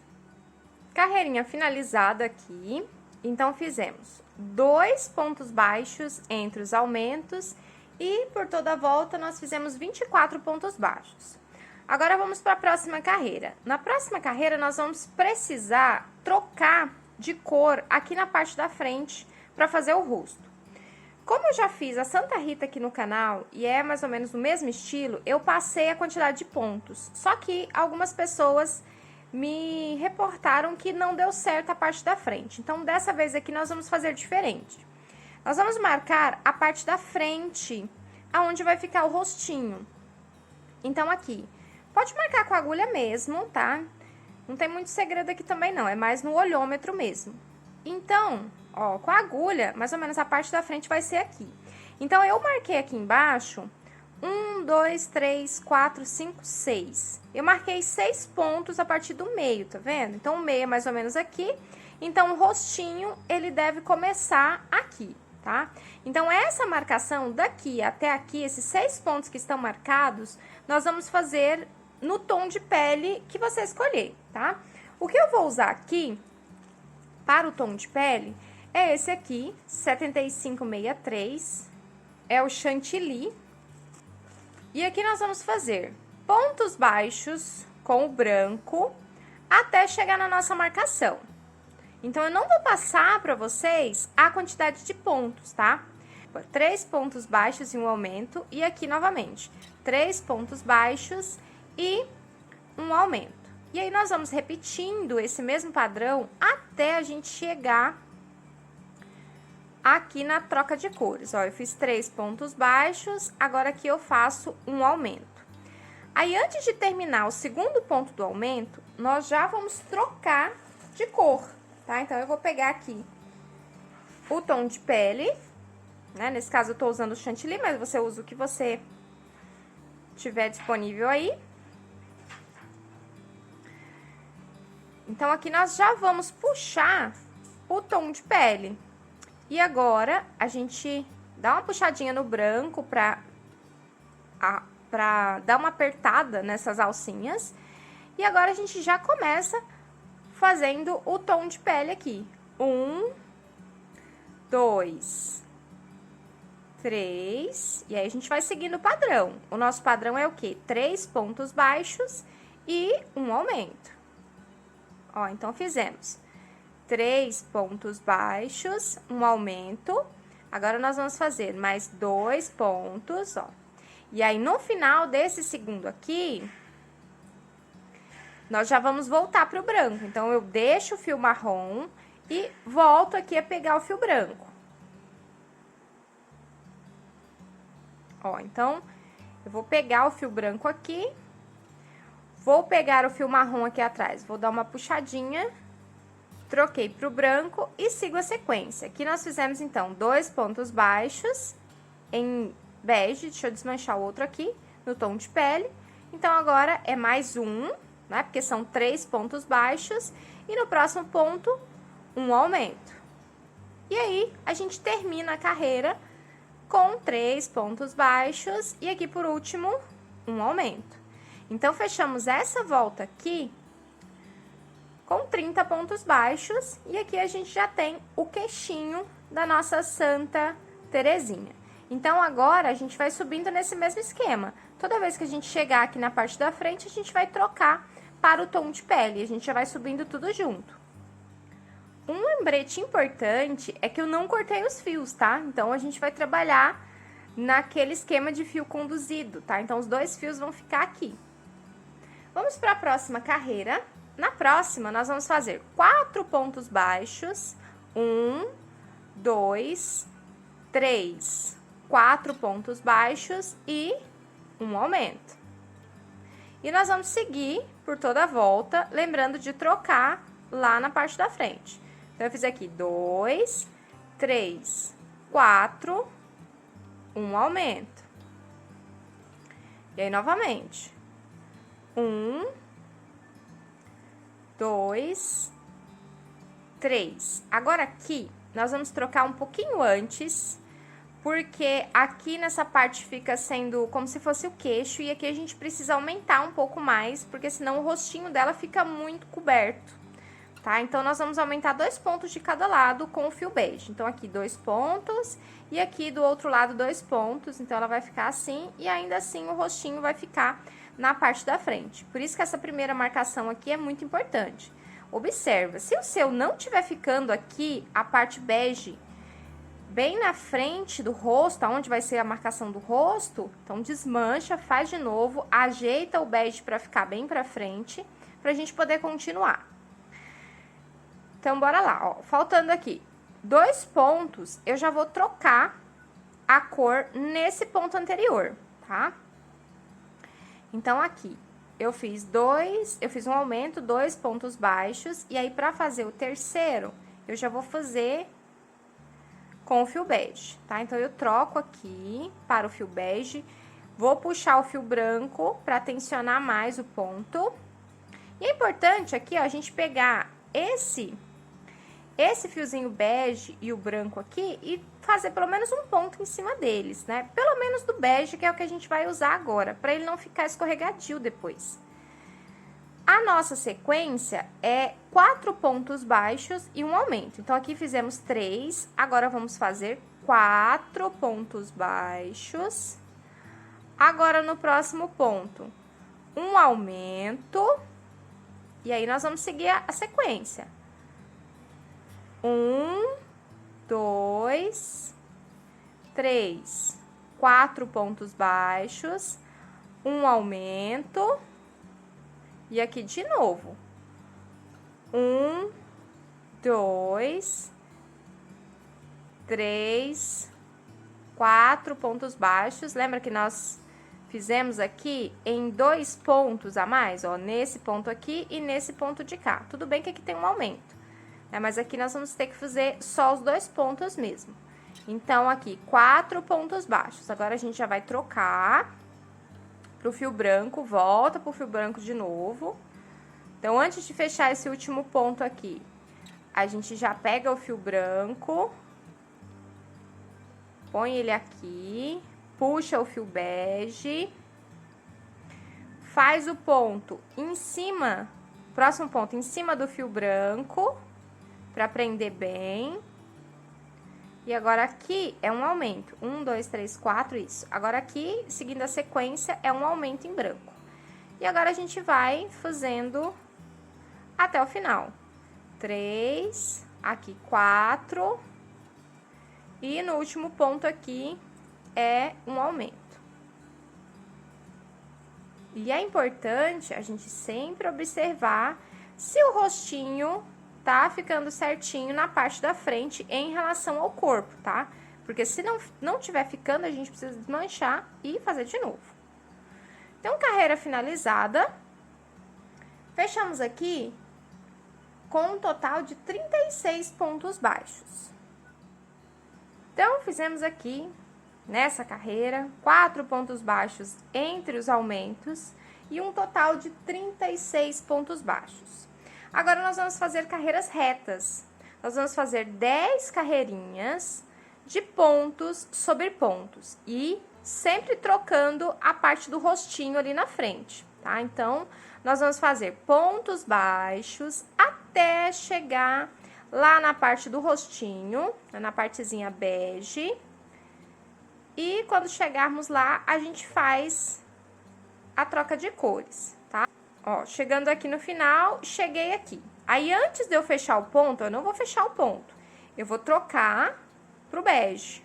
Carreirinha finalizada aqui. Então, fizemos 2 pontos baixos entre os aumentos e por toda a volta nós fizemos 24 pontos baixos. Agora, vamos para a próxima carreira. Na próxima carreira, nós vamos precisar trocar de cor aqui na parte da frente para fazer o rosto. Como eu já fiz a Santa Rita aqui no canal e é mais ou menos no mesmo estilo, eu passei a quantidade de pontos. Só que algumas pessoas me reportaram que não deu certo a parte da frente. Então, dessa vez aqui, nós vamos fazer diferente. Nós vamos marcar a parte da frente, aonde vai ficar o rostinho. Então, aqui... Pode marcar com a agulha mesmo, tá? Não tem muito segredo aqui também, não. É mais no olhômetro mesmo. Então, ó, com a agulha, mais ou menos a parte da frente vai ser aqui. Então, eu marquei aqui embaixo 1, 2, 3, 4, 5, 6. Eu marquei 6 pontos a partir do meio, tá vendo? Então, o meio é mais ou menos aqui. Então, o rostinho, ele deve começar aqui, tá? Então, essa marcação daqui até aqui, esses 6 pontos que estão marcados, nós vamos fazer no tom de pele que você escolher, tá? O que eu vou usar aqui para o tom de pele é esse aqui, 7563, é o chantilly. E aqui nós vamos fazer pontos baixos com o branco até chegar na nossa marcação. Então, eu não vou passar para vocês a quantidade de pontos, tá? 3 pontos baixos e um aumento, e aqui novamente, 3 pontos baixos e um aumento. E aí, nós vamos repetindo esse mesmo padrão até a gente chegar aqui na troca de cores. Ó, eu fiz 3 pontos baixos, agora aqui eu faço um aumento. Aí, antes de terminar o segundo ponto do aumento, nós já vamos trocar de cor, tá? Então, eu vou pegar aqui o tom de pele, né? Nesse caso, eu tô usando o chantilly, mas você usa o que você tiver disponível aí. Então, aqui nós já vamos puxar o tom de pele. E agora, a gente dá uma puxadinha no branco pra dar uma apertada nessas alcinhas. E agora, a gente já começa fazendo o tom de pele aqui. 1, 2, 3. E aí, a gente vai seguindo o padrão. O nosso padrão é o quê? 3 pontos baixos e um aumento. Ó, então, fizemos 3 pontos baixos, um aumento. Agora, nós vamos fazer mais 2 pontos, ó. E aí, no final desse segundo aqui, nós já vamos voltar pro branco. Então, eu deixo o fio marrom e volto aqui a pegar o fio branco. Ó, então, eu vou pegar o fio branco aqui. Vou pegar o fio marrom aqui atrás, vou dar uma puxadinha, troquei pro branco e sigo a sequência. Aqui nós fizemos, então, 2 pontos baixos em bege, deixa eu desmanchar o outro aqui, no tom de pele. Então, agora é mais um, né, porque são 3 pontos baixos, e no próximo ponto, um aumento. E aí, a gente termina a carreira com 3 pontos baixos, e aqui, por último, um aumento. Então, fechamos essa volta aqui com 30 pontos baixos. E aqui a gente já tem o queixinho da nossa Santa Terezinha. Então, agora, a gente vai subindo nesse mesmo esquema. Toda vez que a gente chegar aqui na parte da frente, a gente vai trocar para o tom de pele. A gente já vai subindo tudo junto. Um lembrete importante é que eu não cortei os fios, tá? Então, a gente vai trabalhar naquele esquema de fio conduzido, tá? Então, os 2 fios vão ficar aqui. Vamos para a próxima carreira. Na próxima, nós vamos fazer 4 pontos baixos. 1, 2, 3, 4 pontos baixos e um aumento. E nós vamos seguir por toda a volta, lembrando de trocar lá na parte da frente. Então, eu fiz aqui 2, 3, 4, um aumento. E aí, novamente. 1, 2, 3. Agora, aqui, nós vamos trocar um pouquinho antes, porque aqui nessa parte fica sendo como se fosse o queixo, e aqui a gente precisa aumentar um pouco mais, porque senão o rostinho dela fica muito coberto, tá? Então, nós vamos aumentar 2 pontos de cada lado com o fio bege. Então, aqui 2 pontos, e aqui do outro lado 2 pontos, então ela vai ficar assim, e ainda assim o rostinho vai ficar na parte da frente. Por isso que essa primeira marcação aqui é muito importante. Observa, se o seu não tiver ficando aqui, a parte bege, bem na frente do rosto, onde vai ser a marcação do rosto, então desmancha, faz de novo, ajeita o bege para ficar bem pra frente, pra gente poder continuar. Então, bora lá, ó. Faltando aqui 2 pontos, eu já vou trocar a cor nesse ponto anterior, tá? Então, aqui, eu fiz um aumento, 2 pontos baixos, e aí, pra fazer o terceiro, eu já vou fazer com o fio bege, tá? Então, eu troco aqui para o fio bege, vou puxar o fio branco pra tensionar mais o ponto. E é importante aqui, ó, a gente pegar esse fiozinho bege e o branco aqui e fazer pelo menos um ponto em cima deles, né? Pelo menos do bege, que é o que a gente vai usar agora, pra ele não ficar escorregadio depois. A nossa sequência é 4 pontos baixos e um aumento. Então, aqui fizemos 3, agora vamos fazer 4 pontos baixos. Agora, no próximo ponto, um aumento. E aí, nós vamos seguir a sequência. 1, 2, 3, 4 pontos baixos, um aumento. E aqui de novo. 1, 2, 3, 4 pontos baixos. Lembra que nós fizemos aqui em 2 pontos a mais, ó, nesse ponto aqui e nesse ponto de cá. Tudo bem que aqui tem um aumento, né? Mas aqui nós vamos ter que fazer só os 2 pontos mesmo. Então, aqui, 4 pontos baixos. Agora, a gente já vai trocar pro fio branco, volta pro fio branco de novo. Então, antes de fechar esse último ponto aqui, a gente já pega o fio branco, põe ele aqui, puxa o fio bege, faz o ponto em cima, próximo ponto em cima do fio branco, para prender bem. E agora aqui é um aumento, 1, 2, 3, 4, isso. Agora aqui, seguindo a sequência, é um aumento em branco. E agora a gente vai fazendo até o final. 3, aqui 4, e no último ponto aqui é um aumento. E é importante a gente sempre observar se o rostinho tá ficando certinho na parte da frente em relação ao corpo, tá? Porque se não tiver ficando, a gente precisa desmanchar e fazer de novo. Então, carreira finalizada. Fechamos aqui com um total de 36 pontos baixos. Então, fizemos aqui, nessa carreira, 4 pontos baixos entre os aumentos e um total de 36 pontos baixos. Agora, nós vamos fazer carreiras retas. Nós vamos fazer 10 carreirinhas de pontos sobre pontos e sempre trocando a parte do rostinho ali na frente, tá? Então, nós vamos fazer pontos baixos até chegar lá na parte do rostinho, na partezinha bege. E quando chegarmos lá, a gente faz a troca de cores, tá? Ó, chegando aqui no final, cheguei aqui. Aí, antes de eu fechar o ponto, eu não vou fechar o ponto. Eu vou trocar pro bege.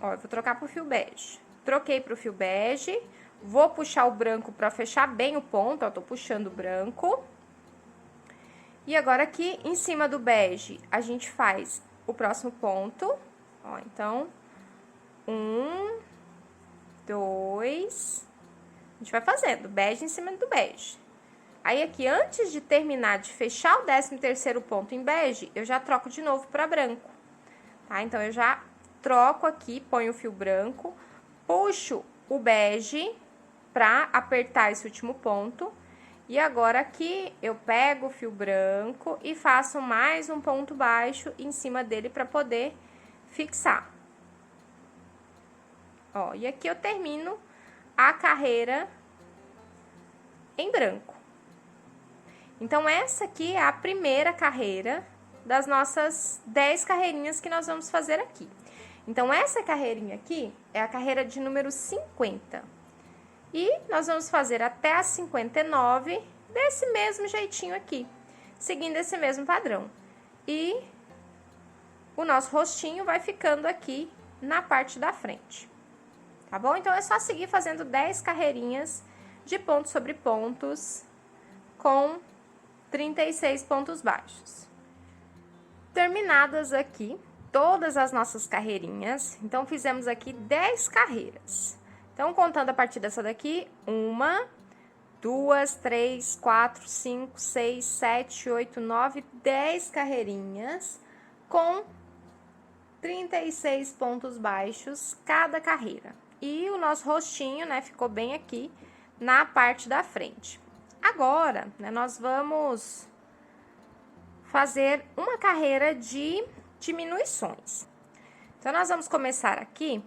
Ó, eu vou trocar pro fio bege. Troquei pro fio bege. Vou puxar o branco pra fechar bem o ponto, ó, tô puxando o branco. E agora, aqui, em cima do bege, a gente faz o próximo ponto. Ó, então, 1, 2... A gente vai fazendo bege em cima do bege. Aí, aqui, antes de terminar de fechar o 13º ponto em bege, eu já troco de novo para branco, tá? Então, eu já troco aqui, ponho o fio branco, puxo o bege para apertar esse último ponto. E agora, aqui, eu pego o fio branco e faço mais um ponto baixo em cima dele para poder fixar. Ó, e aqui eu termino a carreira em branco. Então, essa aqui é a primeira carreira das nossas 10 carreirinhas que nós vamos fazer aqui. Então, essa carreirinha aqui é a carreira de número 50. E nós vamos fazer até a 59 desse mesmo jeitinho aqui, seguindo esse mesmo padrão. E o nosso rostinho vai ficando aqui na parte da frente. Tá bom? Então, é só seguir fazendo 10 carreirinhas de pontos sobre pontos com 36 pontos baixos. Terminadas aqui todas as nossas carreirinhas, então, fizemos aqui 10 carreiras. Então, contando a partir dessa daqui, 1, 2, 3, 4, 5, 6, 7, 8, 9, 10 carreirinhas com 36 pontos baixos cada carreira. E o nosso rostinho, né, ficou bem aqui na parte da frente. Agora, né, nós vamos fazer uma carreira de diminuições. Então, nós vamos começar aqui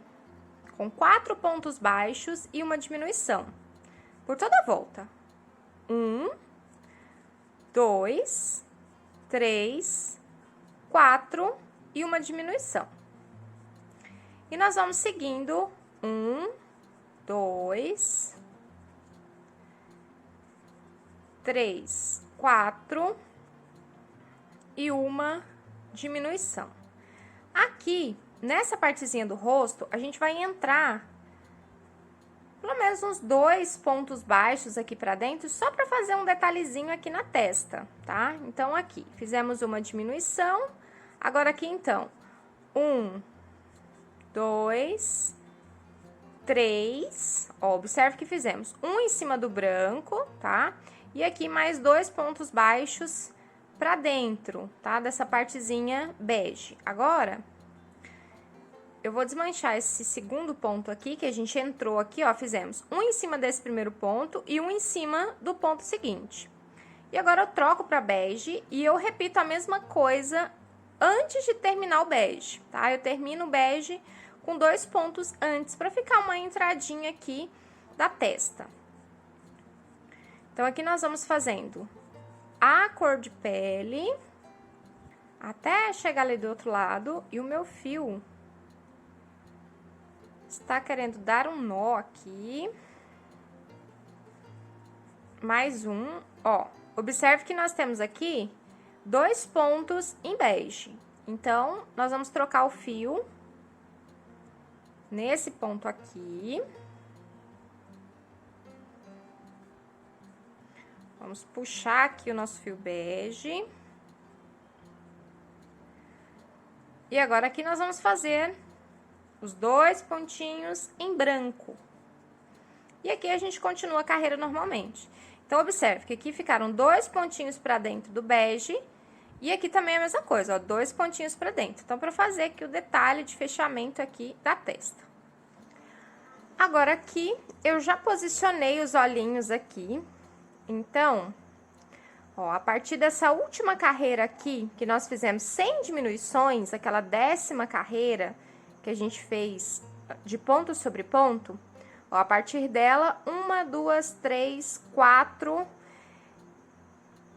com 4 pontos baixos e uma diminuição. por toda a volta. 1, 2, 3, 4 e uma diminuição. E nós vamos seguindo 1, 2, 3, 4 e uma diminuição. Aqui, nessa partezinha do rosto, a gente vai entrar pelo menos uns 2 pontos baixos aqui pra dentro, só pra fazer um detalhezinho aqui na testa, tá? Então, aqui, fizemos uma diminuição. Agora, aqui, então, 1, 2, 3, ó, observe que fizemos um em cima do branco, tá? E aqui mais 2 pontos baixos pra dentro, tá? Dessa partezinha bege. Agora, eu vou desmanchar esse segundo ponto aqui, que a gente entrou aqui, ó, fizemos um em cima desse primeiro ponto e um em cima do ponto seguinte. E agora eu troco pra bege e eu repito a mesma coisa antes de terminar o bege, tá? Eu termino o bege com 2 pontos antes, pra ficar uma entradinha aqui da testa. Então, aqui nós vamos fazendo a cor de pele, até chegar ali do outro lado, e o meu fio está querendo dar um nó aqui. Mais um, ó. Observe que nós temos aqui 2 pontos em bege. Então, nós vamos trocar o fio nesse ponto aqui. Vamos puxar aqui o nosso fio bege. E agora, aqui nós vamos fazer os 2 pontinhos em branco. E aqui a gente continua a carreira normalmente. Então, observe que aqui ficaram 2 pontinhos pra dentro do bege. E aqui também é a mesma coisa, ó, 2 pontinhos pra dentro. Então, pra fazer aqui o detalhe de fechamento aqui da testa. Agora, aqui, eu já posicionei os olhinhos aqui. Então, ó, a partir dessa última carreira aqui, que nós fizemos sem diminuições, aquela 10ª carreira que a gente fez de ponto sobre ponto, ó, a partir dela, 1, 2, 3, 4,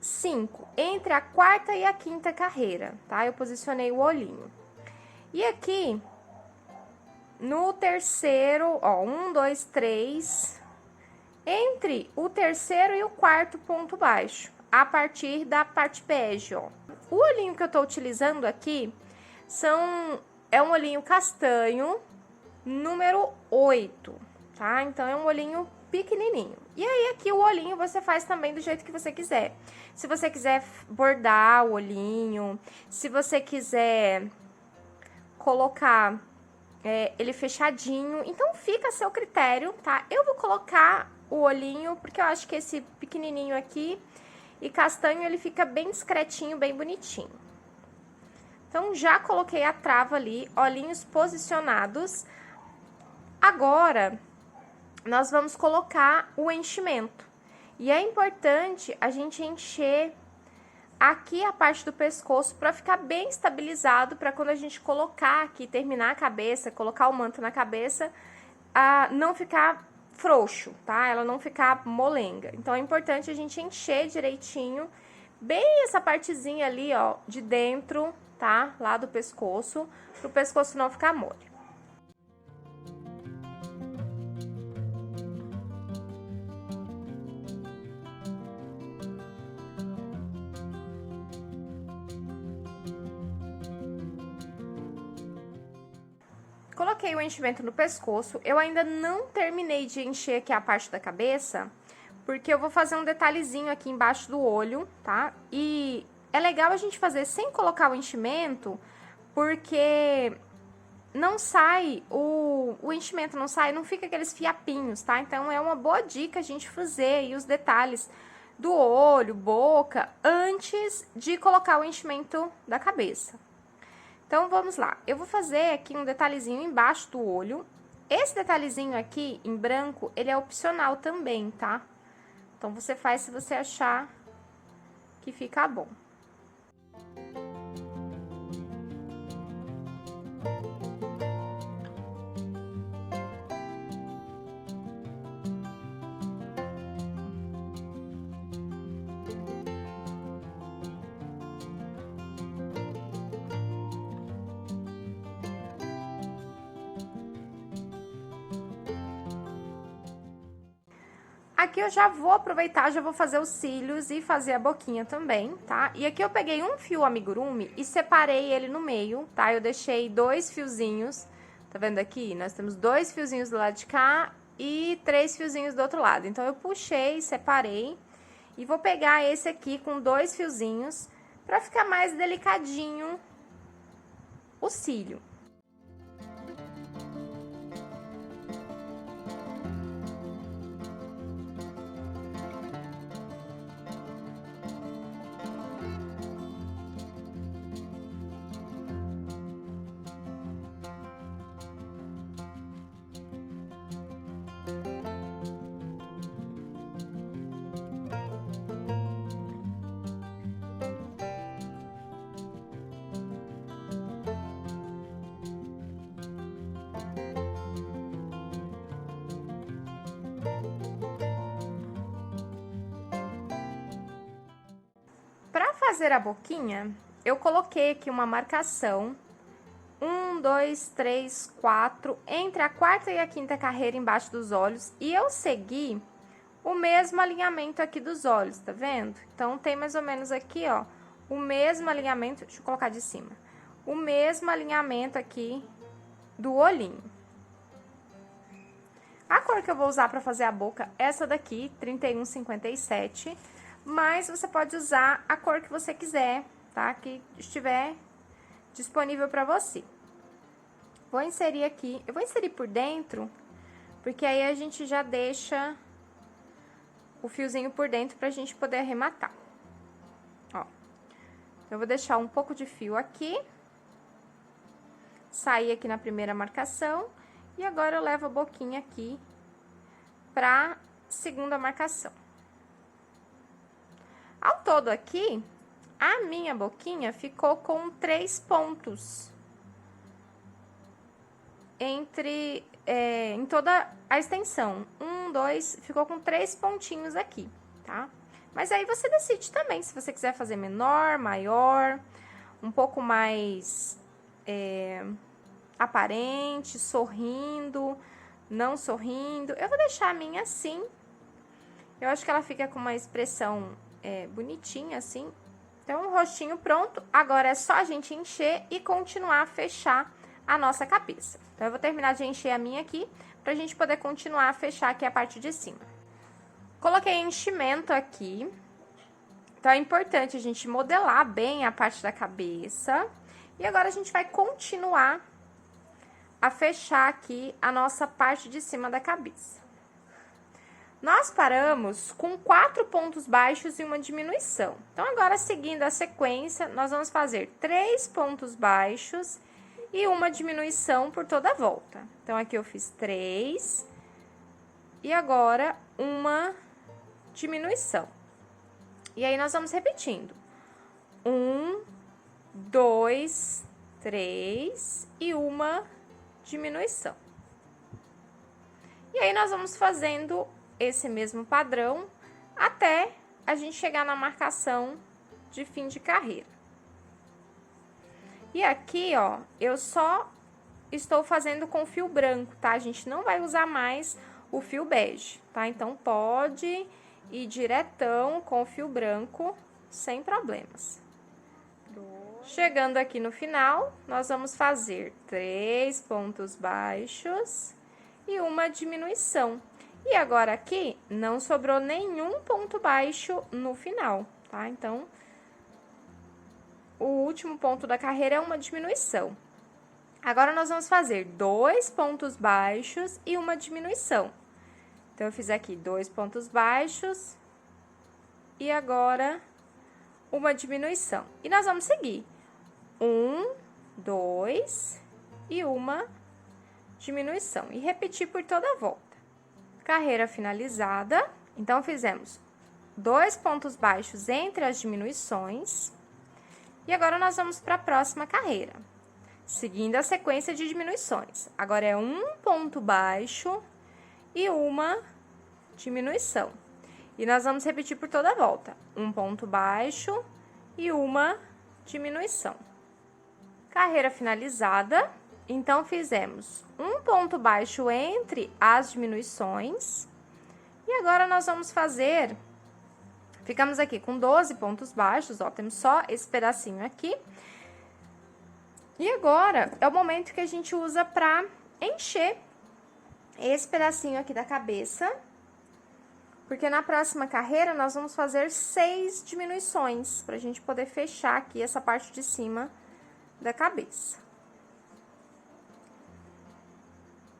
5. Entre a 4ª e a 5ª carreira, tá? Eu posicionei o olhinho. E aqui, no terceiro, ó, 1, 2, 3... Entre o terceiro e o 4º ponto baixo, a partir da parte bege, ó. O olhinho que eu tô utilizando aqui é um olhinho castanho, número 8, tá? Então, é um olhinho pequenininho. E aí, aqui o olhinho você faz também do jeito que você quiser. Se você quiser bordar o olhinho, se você quiser colocar ele fechadinho, então fica a seu critério, tá? Eu vou colocar o olhinho, porque eu acho que esse pequenininho aqui e castanho, ele fica bem discretinho, bem bonitinho. Então, já coloquei a trava ali, olhinhos posicionados. Agora, nós vamos colocar o enchimento. E é importante a gente encher aqui a parte do pescoço para ficar bem estabilizado, para quando a gente colocar aqui, terminar a cabeça, colocar o manto na cabeça, não ficar frouxo, tá? Ela não ficar molenga. Então, é importante a gente encher direitinho, bem essa partezinha ali, ó, de dentro, tá? Lá do pescoço, pro pescoço não ficar mole. Coloquei o enchimento no pescoço, eu ainda não terminei de encher aqui a parte da cabeça, porque eu vou fazer um detalhezinho aqui embaixo do olho, tá? E é legal a gente fazer sem colocar o enchimento, porque não sai, o enchimento não sai, não fica aqueles fiapinhos, tá? Então, é uma boa dica a gente fazer aí os detalhes do olho, boca, antes de colocar o enchimento da cabeça. Então, vamos lá. Eu vou fazer aqui um detalhezinho embaixo do olho. Esse detalhezinho aqui, em branco, ele é opcional também, tá? Então, você faz se você achar que fica bom. Aqui eu já vou aproveitar, já vou fazer os cílios e fazer a boquinha também, tá? E aqui eu peguei um fio amigurumi e separei ele no meio, tá? Eu deixei 2 fiozinhos, tá vendo aqui? Nós temos 2 fiozinhos do lado de cá e 3 fiozinhos do outro lado. Então, eu puxei, separei e vou pegar esse aqui com 2 fiozinhos pra ficar mais delicadinho o cílio. Para fazer a boquinha, eu coloquei aqui uma marcação 1, 2, 3, 4, entre a 4ª e a 5ª carreira embaixo dos olhos, e eu segui o mesmo alinhamento aqui dos olhos, tá vendo? Então, tem mais ou menos aqui, ó, o mesmo alinhamento, deixa eu colocar de cima, o mesmo alinhamento aqui do olhinho. A cor que eu vou usar para fazer a boca é essa daqui, 3157, mas você pode usar a cor que você quiser, tá? Que estiver disponível para você. Vou inserir aqui, eu vou inserir por dentro, porque aí a gente já deixa o fiozinho por dentro pra gente poder arrematar. Ó, eu vou deixar um pouco de fio aqui, sair aqui na primeira marcação, e agora eu levo a boquinha aqui pra segunda marcação. Ao todo aqui, a minha boquinha ficou com 3 pontos em toda a extensão. 1, 2, ficou com 3 pontinhos aqui, tá? Mas aí você decide também, se você quiser fazer menor, maior, um pouco mais aparente, sorrindo, não sorrindo. Eu vou deixar a minha assim. Eu acho que ela fica com uma expressão bonitinha, assim. Então, o rostinho pronto. Agora, é só a gente encher e continuar a fechar a nossa cabeça. Então, eu vou terminar de encher a minha aqui, pra gente poder continuar a fechar aqui a parte de cima. Coloquei enchimento aqui. Então, é importante a gente modelar bem a parte da cabeça. E agora, a gente vai continuar a fechar aqui a nossa parte de cima da cabeça. Nós paramos com 4 pontos baixos e uma diminuição. Então, agora, seguindo a sequência, nós vamos fazer 3 pontos baixos e uma diminuição por toda a volta. Então, aqui eu fiz 3 e agora uma diminuição. E aí, nós vamos repetindo. 1, 2, 3 e uma diminuição. E aí, nós vamos fazendo esse mesmo padrão até a gente chegar na marcação de fim de carreira. E aqui, ó, eu só estou fazendo com fio branco, tá? A gente não vai usar mais o fio bege, tá? Então, pode ir diretão com o fio branco, sem problemas. Chegando aqui no final, nós vamos fazer 3 pontos baixos e uma diminuição. E agora aqui, não sobrou nenhum ponto baixo no final, tá? Então, o último ponto da carreira é uma diminuição. Agora, nós vamos fazer 2 pontos baixos e uma diminuição. Então, eu fiz aqui 2 pontos baixos e agora uma diminuição. E nós vamos seguir. 1, 2 e uma diminuição. E repetir por toda a volta. Carreira finalizada. Então, fizemos 2 pontos baixos entre as diminuições. E agora, nós vamos para a próxima carreira, seguindo a sequência de diminuições. Agora, é 1 ponto baixo e uma diminuição. E nós vamos repetir por toda a volta. 1 ponto baixo e uma diminuição. Carreira finalizada. Então, fizemos 1 ponto baixo entre as diminuições E agora nós vamos fazer... Ficamos aqui com 12 pontos baixos, ó, temos só esse pedacinho aqui. E agora é o momento que a gente usa pra encher esse pedacinho aqui da cabeça. Porque na próxima carreira nós vamos fazer 6 diminuições, pra gente poder fechar aqui essa parte de cima da cabeça.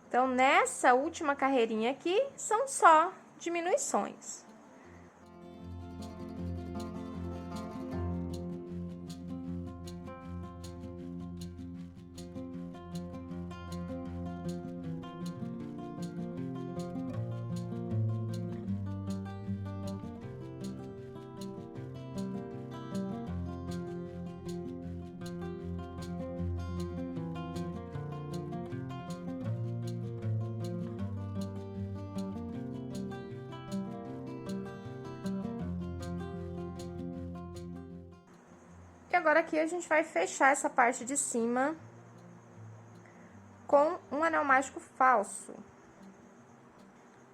Então, nessa última carreirinha aqui, são só diminuições. E agora aqui a gente vai fechar essa parte de cima com um anel mágico falso.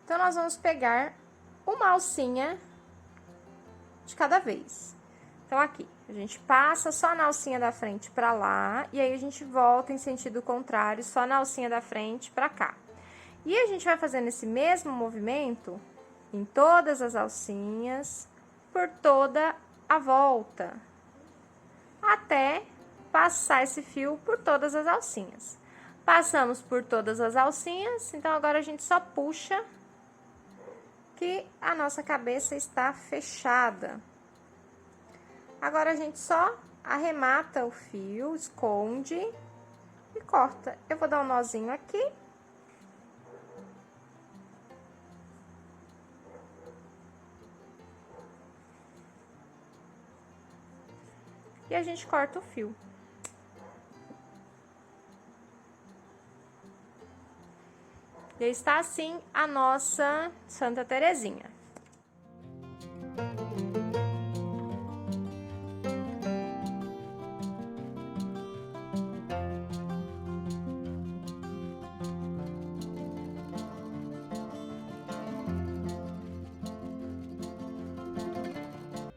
Então, nós vamos pegar uma alcinha de cada vez. Então, aqui, a gente passa só na alcinha da frente pra lá, e aí a gente volta em sentido contrário, só na alcinha da frente pra cá. E a gente vai fazendo esse mesmo movimento em todas as alcinhas, por toda a volta, até passar esse fio por todas as alcinhas. Passamos por todas as alcinhas, então agora a gente só puxa que a nossa cabeça está fechada. Agora a gente só arremata o fio, esconde e corta. Eu vou dar um nozinho aqui. E a gente corta o fio. E está assim a nossa Santa Terezinha.